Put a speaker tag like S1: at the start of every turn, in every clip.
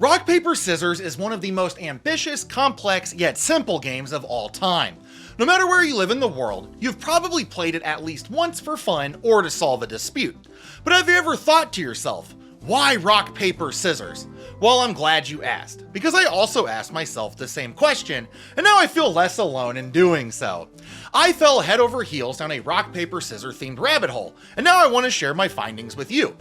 S1: Rock Paper Scissors is one of the most ambitious, complex, yet simple games of all time. No matter where you live in the world, you've probably played it at least once for fun or to solve a dispute. But have you ever thought to yourself, why rock, paper, scissors? Well, I'm glad you asked, because I also asked myself the same question, and now I feel less alone in doing so. I fell head over heels down a rock, paper, scissor themed rabbit hole, and now I want to share my findings with you.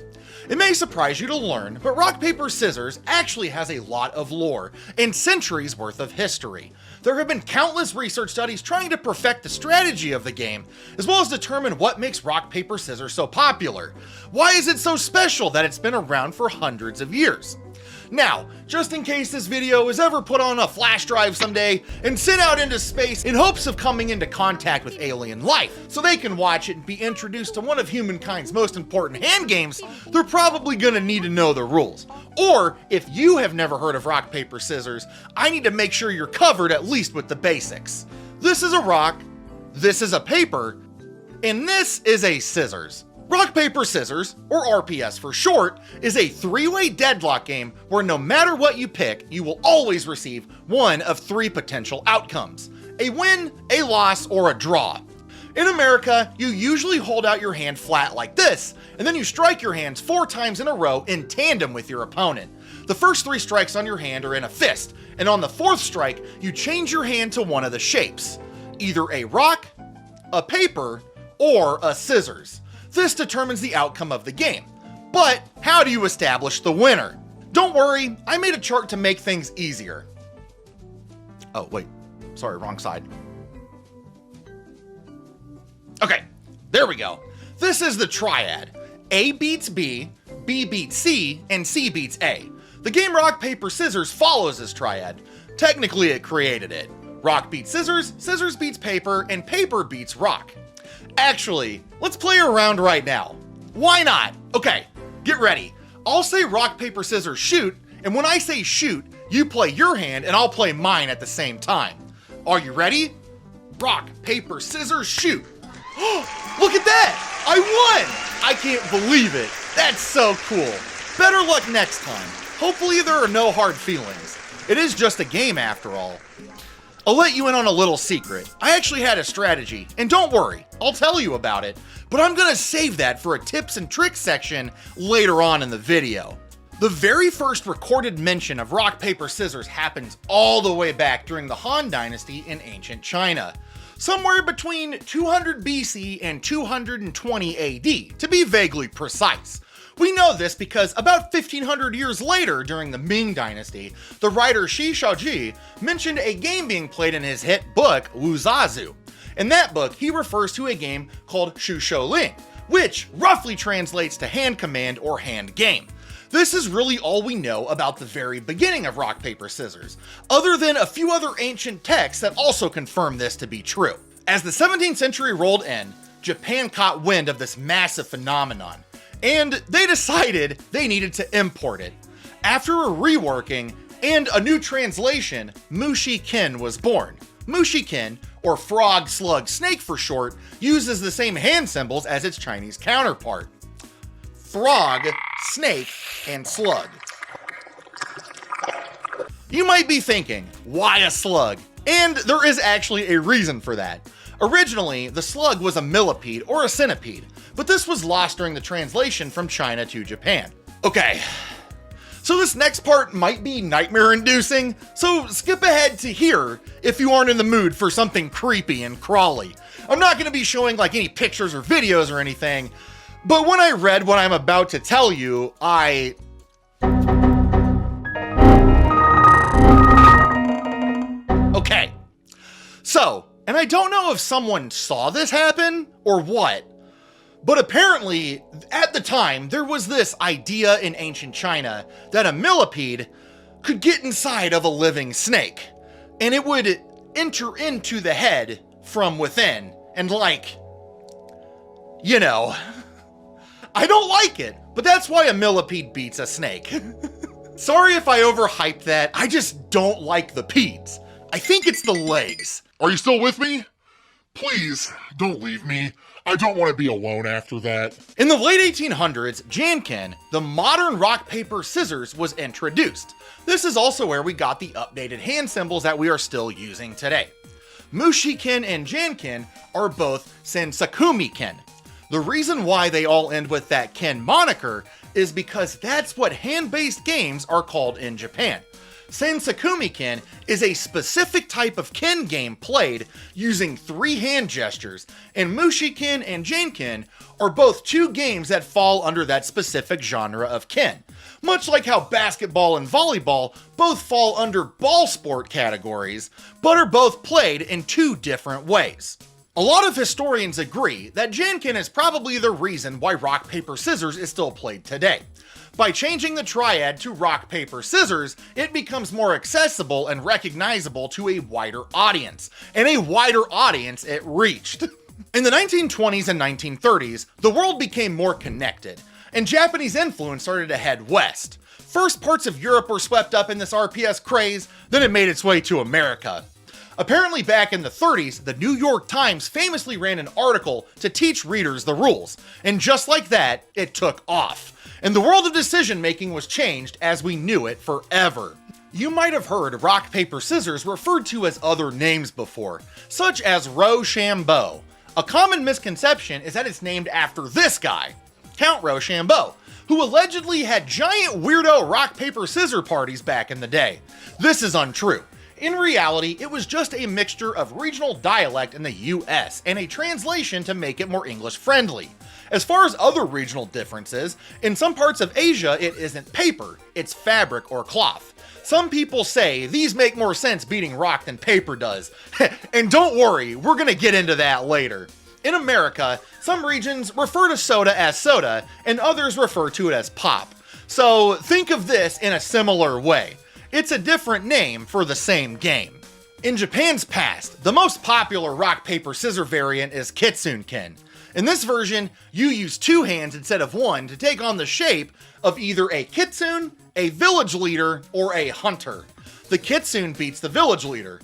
S1: It may surprise you to learn, but Rock Paper Scissors actually has a lot of lore and centuries worth of history. There have been countless research studies trying to perfect the strategy of the game, as well as determine what makes Rock Paper Scissors so popular. Why is it so special that it's been around for hundreds of years? Now, just in case this video is ever put on a flash drive someday and sent out into space in hopes of coming into contact with alien life, so they can watch it and be introduced to one of humankind's most important hand games, they're probably gonna need to know the rules. Or, if you have never heard of Rock, Paper, Scissors, I need to make sure you're covered at least with the basics. This is a rock, this is a paper, and this is a scissors. Rock, Paper, Scissors, or RPS for short, is a three-way deadlock game where no matter what you pick, you will always receive one of three potential outcomes: a win, a loss, or a draw. In America, you usually hold out your hand flat like this, and then you strike your hands 4 times in a row in tandem with your opponent. The first 3 strikes on your hand are in a fist, and on the 4th strike, you change your hand to one of the shapes: either a rock, a paper, or a scissors. This determines the outcome of the game. But how do you establish the winner? Don't worry, I made a chart to make things easier. Oh, wait, sorry, wrong side. Okay, there we go. This is the triad. A beats B, B beats C, and C beats A. The game Rock, Paper, Scissors follows this triad. Technically, it created it. Rock beats scissors, scissors beats paper, and paper beats rock. Actually, let's play around right now. Why not? Okay, get ready. I'll say rock, paper, scissors, shoot, and when I say shoot, you play your hand and I'll play mine at the same time. Are you ready? Rock, paper, scissors, shoot. Look at that! I won! I can't believe it. That's so cool. Better luck next time. Hopefully there are no hard feelings. It is just a game after all. I'll let you in on a little secret. I actually had a strategy, and don't worry, I'll tell you about it, but I'm gonna save that for a tips and tricks section later on in the video. The very first recorded mention of rock, paper, scissors happens all the way back during the Han Dynasty in ancient China. Somewhere between 200 BC and 220 AD, to be vaguely precise. We know this because about 1500 years later, during the Ming Dynasty, the writer Shi Shaoji mentioned a game being played in his hit book, Wuzazu. In that book, he refers to a game called Shu Shou Ling, which roughly translates to hand command or hand game. This is really all we know about the very beginning of Rock, Paper, Scissors, other than a few other ancient texts that also confirm this to be true. As the 17th century rolled in, Japan caught wind of this massive phenomenon, and they decided they needed to import it. After a reworking and a new translation, Mushikin was born. Mushikin, or frog, slug, snake for short, uses the same hand symbols as its Chinese counterpart: frog, snake, and slug. You might be thinking, why a slug? And there is actually a reason for that. Originally, the slug was a millipede or a centipede, but this was lost during the translation from China to Japan. Okay, so this next part might be nightmare-inducing, so skip ahead to here if you aren't in the mood for something creepy and crawly. I'm not gonna be showing like any pictures or videos or anything, but when I read what I'm about to tell you, Okay, so, and I don't know if someone saw this happen or what, but apparently, at the time, there was this idea in ancient China that a millipede could get inside of a living snake, and it would enter into the head from within, and like, you know, I don't like it, but that's why a millipede beats a snake. Sorry if I overhyped that, I just don't like the peds. I think it's the legs.
S2: Are you still with me? Please, don't leave me. I don't want to be alone after that.
S1: In the late 1800s, Janken, the modern rock, paper, scissors, was introduced. This is also where we got the updated hand symbols that we are still using today. Mushiken and Janken are both Sensakumi-ken. The reason why they all end with that Ken moniker is because that's what hand-based games are called in Japan. Sensakumi-ken is a specific type of Ken game played using 3 hand gestures, and Mushiken and Janken are both 2 games that fall under that specific genre of Ken. Much like how basketball and volleyball both fall under ball sport categories, but are both played in 2 different ways. A lot of historians agree that Janken is probably the reason why rock, paper, scissors is still played today. By changing the triad to rock, paper, scissors, it becomes more accessible and recognizable to a wider audience, and a wider audience it reached. In the 1920s and 1930s, the world became more connected, and Japanese influence started to head west. First, parts of Europe were swept up in this RPS craze, then it made its way to America. Apparently back in the 30s, the New York Times famously ran an article to teach readers the rules, and just like that, it took off. And the world of decision making was changed as we knew it forever. You might have heard rock, paper, scissors referred to as other names before, such as Rochambeau. A common misconception is that it's named after this guy, Count Rochambeau, who allegedly had giant weirdo rock, paper, scissor parties back in the day. This is untrue. In reality, it was just a mixture of regional dialect in the US and a translation to make it more English friendly. As far as other regional differences, in some parts of Asia it isn't paper, it's fabric or cloth. Some people say these make more sense beating rock than paper does. And don't worry, we're gonna get into that later. In America, some regions refer to soda as soda, and others refer to it as pop. So think of this in a similar way. It's a different name for the same game. In Japan's past, the most popular rock, paper, scissor variant is Kitsune-ken. In this version, you use 2 hands instead of 1 to take on the shape of either a kitsune, a village leader, or a hunter. The kitsune beats the village leader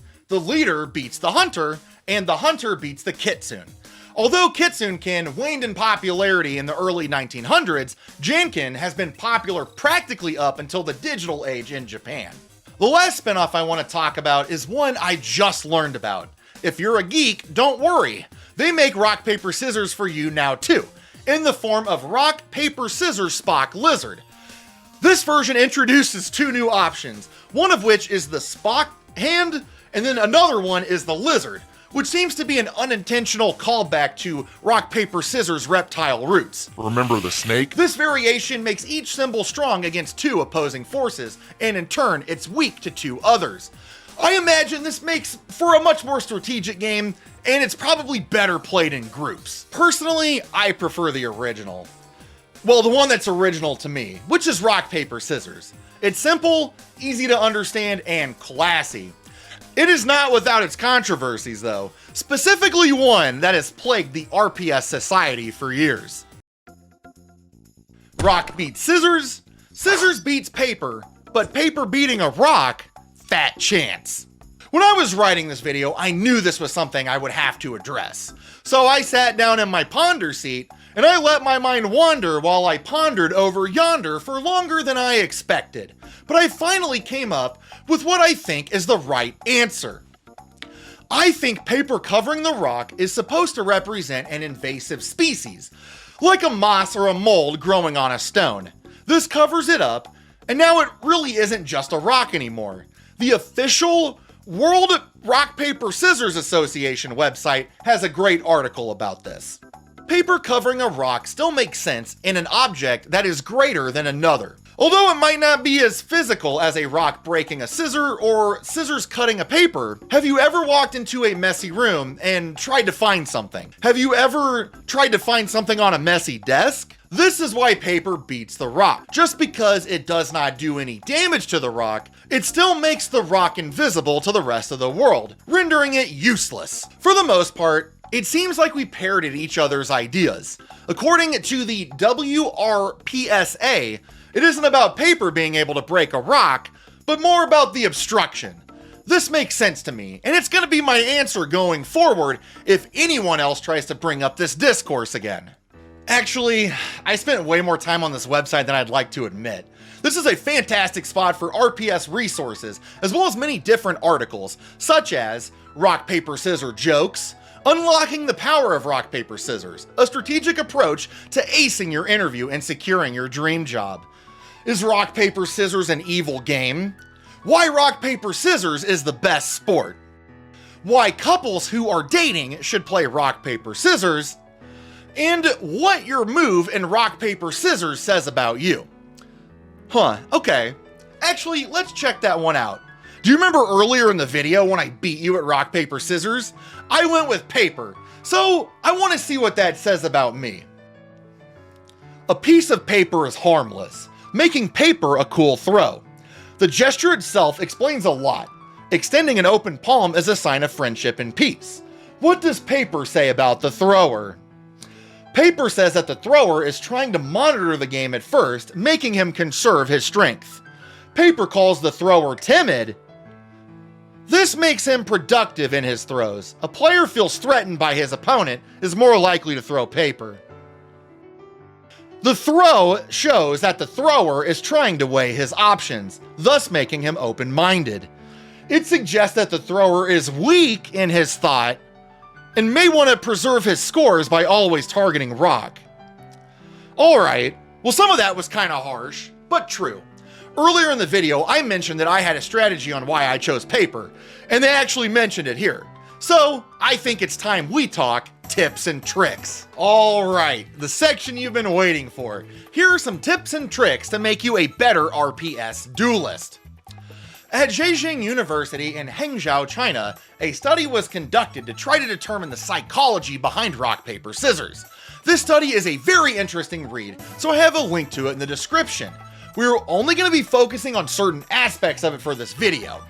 S1: beats the hunter, and the hunter beats the kitsune. Although Kitsune-ken waned in popularity in the early 1900s, Janken has been popular practically up until the digital age in Japan. The last spinoff I want to talk about is one I just learned about. If you're a geek, don't worry. They make rock, paper, scissors for you now too, in the form of rock, paper, scissors Spock Lizard. This version introduces 2 new options, one of which is the Spock hand, and then another one is the lizard, which seems to be an unintentional callback to rock, paper, scissors reptile roots.
S2: Remember the snake?
S1: This variation makes each symbol strong against 2 opposing forces, and in turn, it's weak to 2 others. I imagine this makes for a much more strategic game, and it's probably better played in groups. Personally, I prefer the original. Well, the one that's original to me, which is rock, paper, scissors. It's simple, easy to understand, and classy. It is not without its controversies though, specifically one that has plagued the RPS society for years. Rock beats scissors, scissors beats paper, but paper beating a rock, fat chance. When I was writing this video, I knew this was something I would have to address. So I sat down in my ponder seat, and I let my mind wander while I pondered over yonder for longer than I expected. But I finally came up with what I think is the right answer. I think paper covering the rock is supposed to represent an invasive species, like a moss or a mold growing on a stone. This covers it up, and now it really isn't just a rock anymore. The official World Rock Paper Scissors Association website has a great article about this. Paper covering a rock still makes sense in an object that is greater than another. Although it might not be as physical as a rock breaking a scissor or scissors cutting a paper, have you ever walked into a messy room and tried to find something? Have you ever tried to find something on a messy desk? This is why paper beats the rock. Just because it does not do any damage to the rock, it still makes the rock invisible to the rest of the world, rendering it useless. For the most part, it seems like we parroted each other's ideas. According to the WRPSA, it isn't about paper being able to break a rock, but more about the obstruction. This makes sense to me, and it's gonna be my answer going forward if anyone else tries to bring up this discourse again. Actually, I spent way more time on this website than I'd like to admit. This is a fantastic spot for RPS resources, as well as many different articles, such as Rock Paper Scissor jokes, unlocking the power of Rock Paper Scissors, a strategic approach to acing your interview and securing your dream job. Is Rock Paper Scissors an evil game? Why Rock Paper Scissors is the best sport. Why couples who are dating should play Rock Paper Scissors. And what your move in Rock Paper Scissors says about you. Okay. Actually, let's check that one out. Do you remember earlier in the video when I beat you at Rock Paper Scissors? I went with paper, so I want to see what that says about me. A piece of paper is harmless, making paper a cool throw. The gesture itself explains a lot. Extending an open palm is a sign of friendship and peace. What does paper say about the thrower? Paper says that the thrower is trying to monitor the game at first, making him conserve his strength. Paper calls the thrower timid. This makes him productive in his throws. A player feels threatened by his opponent is more likely to throw paper. The throw shows that the thrower is trying to weigh his options, thus making him open-minded. It suggests that the thrower is weak in his thought and may want to preserve his scores by always targeting rock. Alright, well some of that was kinda harsh, but true. Earlier in the video, I mentioned that I had a strategy on why I chose paper, and they actually mentioned it here. So, I think it's time we talk tips and tricks. Alright, the section you've been waiting for. Here are some tips and tricks to make you a better RPS duelist. At Zhejiang University in Hangzhou, China, a study was conducted to try to determine the psychology behind Rock Paper Scissors. This study is a very interesting read, so I have a link to it in the description. We're only going to be focusing on certain aspects of it for this video.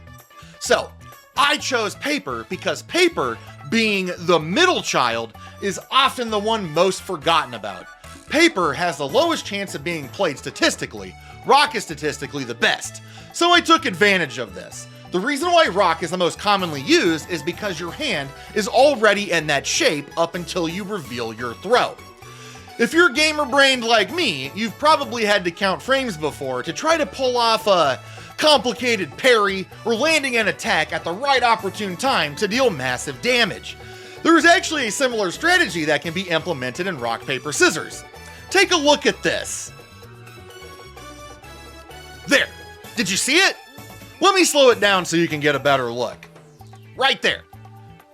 S1: So, I chose paper because paper, being the middle child, is often the one most forgotten about. Paper has the lowest chance of being played statistically. Rock is statistically the best. So I took advantage of this. The reason why rock is the most commonly used is because your hand is already in that shape up until you reveal your throw. If you're gamer-brained like me, you've probably had to count frames before to try to pull off a complicated parry or landing an attack at the right opportune time to deal massive damage. There is actually a similar strategy that can be implemented in Rock Paper Scissors. Take a look at this. There, did you see it? Let me slow it down so you can get a better look. Right there.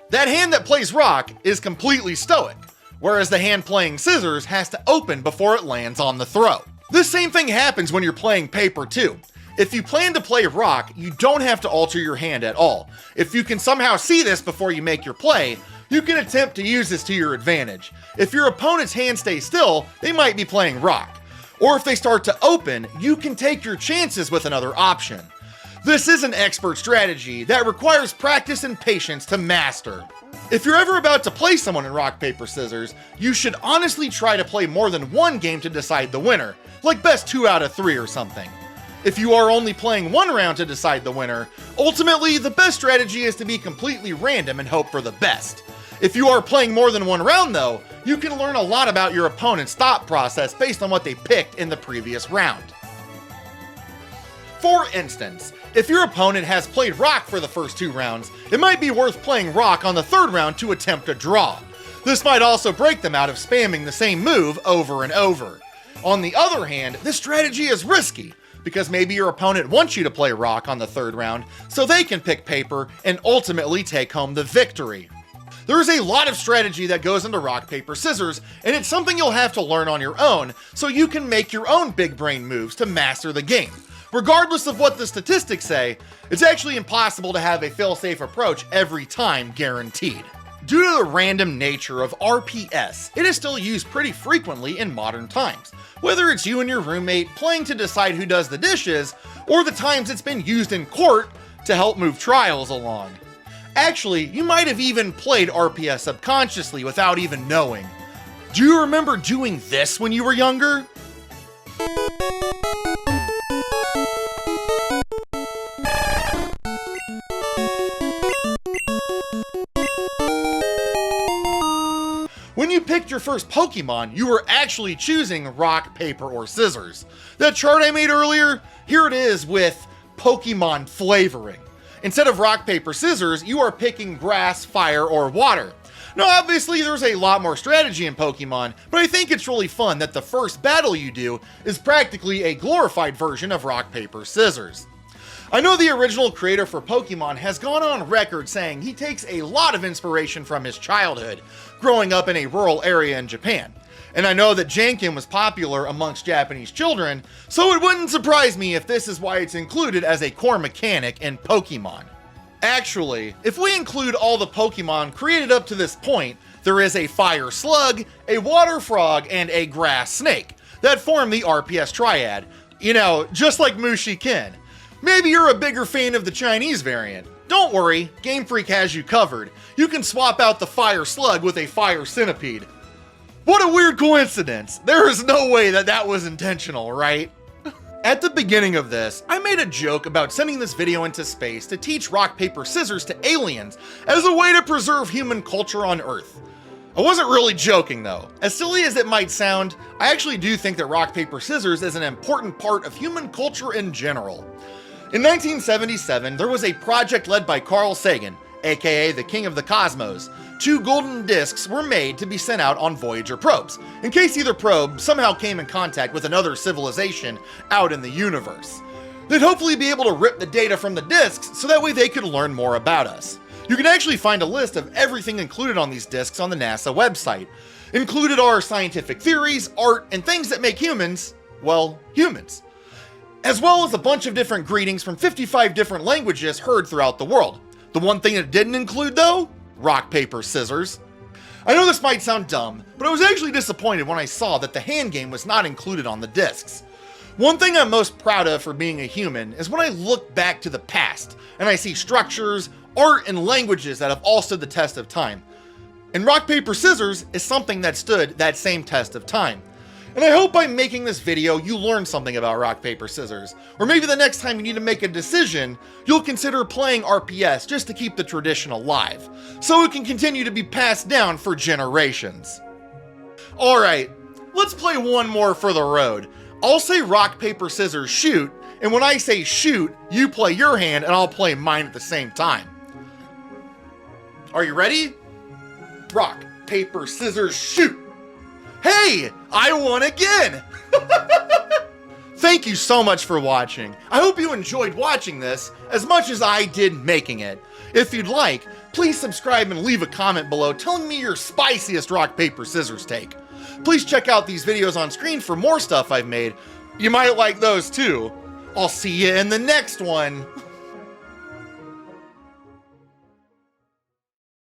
S1: That hand that plays rock is completely stoic, whereas the hand playing scissors has to open before it lands on the throw. This same thing happens when you're playing paper too. If you plan to play rock, you don't have to alter your hand at all. If you can somehow see this before you make your play, you can attempt to use this to your advantage. If your opponent's hand stays still, they might be playing rock. Or if they start to open, you can take your chances with another option. This is an expert strategy that requires practice and patience to master. If you're ever about to play someone in Rock Paper Scissors, you should honestly try to play more than one game to decide the winner, like best 2 out of 3 or something. If you are only playing one round to decide the winner, ultimately the best strategy is to be completely random and hope for the best. If you are playing more than one round though, you can learn a lot about your opponent's thought process based on what they picked in the previous round. For instance, if your opponent has played rock for the first 2 rounds, it might be worth playing rock on the 3rd round to attempt a draw. This might also break them out of spamming the same move over and over. On the other hand, this strategy is risky, because maybe your opponent wants you to play rock on the 3rd round so they can pick paper and ultimately take home the victory. There is a lot of strategy that goes into Rock Paper Scissors, and it's something you'll have to learn on your own so you can make your own big brain moves to master the game. Regardless of what the statistics say, it's actually impossible to have a fail-safe approach every time guaranteed. Due to the random nature of RPS, it is still used pretty frequently in modern times, whether it's you and your roommate playing to decide who does the dishes, or the times it's been used in court to help move trials along. Actually, you might have even played RPS subconsciously without even knowing. Do you remember doing this when you were younger? picked your first Pokemon, you were actually choosing rock, paper, or scissors. That chart I made earlier, here it is with Pokemon flavoring. Instead of rock, paper, scissors, you are picking grass, fire, or water. Now obviously there's a lot more strategy in Pokemon, but I think it's really fun that the first battle you do is practically a glorified version of rock, paper, scissors. I know the original creator for Pokemon has gone on record saying he takes a lot of inspiration from his childhood, growing up in a rural area in Japan. And I know that Janken was popular amongst Japanese children, so it wouldn't surprise me if this is why it's included as a core mechanic in Pokemon. Actually, if we include all the Pokemon created up to this point, there is a fire slug, a water frog, and a grass snake that form the RPS triad. You know, just like Mushikin. Maybe you're a bigger fan of the Chinese variant. Don't worry, Game Freak has you covered. You can swap out the fire slug with a fire centipede. What a weird coincidence. There is no way that that was intentional, right? At the beginning of this, I made a joke about sending this video into space to teach rock, paper, scissors to aliens as a way to preserve human culture on Earth. I wasn't really joking though. As silly as it might sound, I actually do think that rock, paper, scissors is an important part of human culture in general. In 1977, there was a project led by Carl Sagan, aka the King of the Cosmos. 2 golden discs were made to be sent out on Voyager probes, in case either probe somehow came in contact with another civilization out in the universe. They'd hopefully be able to rip the data from the discs so that way they could learn more about us. You can actually find a list of everything included on these discs on the NASA website. Included are scientific theories, art, and things that make humans, well, humans. As well as a bunch of different greetings from 55 different languages heard throughout the world. The one thing it didn't include though? Rock, paper, scissors. I know this might sound dumb, but I was actually disappointed when I saw that the hand game was not included on the discs. One thing I'm most proud of for being a human is when I look back to the past and I see structures, art, and languages that have all stood the test of time. And rock, paper, scissors is something that stood that same test of time. And I hope by making this video, you learn something about rock, paper, scissors. Or maybe the next time you need to make a decision, you'll consider playing RPS just to keep the tradition alive, so it can continue to be passed down for generations. Alright, let's play one more for the road. I'll say rock, paper, scissors, shoot, and when I say shoot, you play your hand and I'll play mine at the same time. Are you ready? Rock, paper, scissors, shoot! Hey, I won again! Thank you so much for watching. I hope you enjoyed watching this as much as I did making it. If you'd like, please subscribe and leave a comment below telling me your spiciest rock, paper, scissors take. Please check out these videos on screen for more stuff I've made. You might like those too. I'll see you in the next one.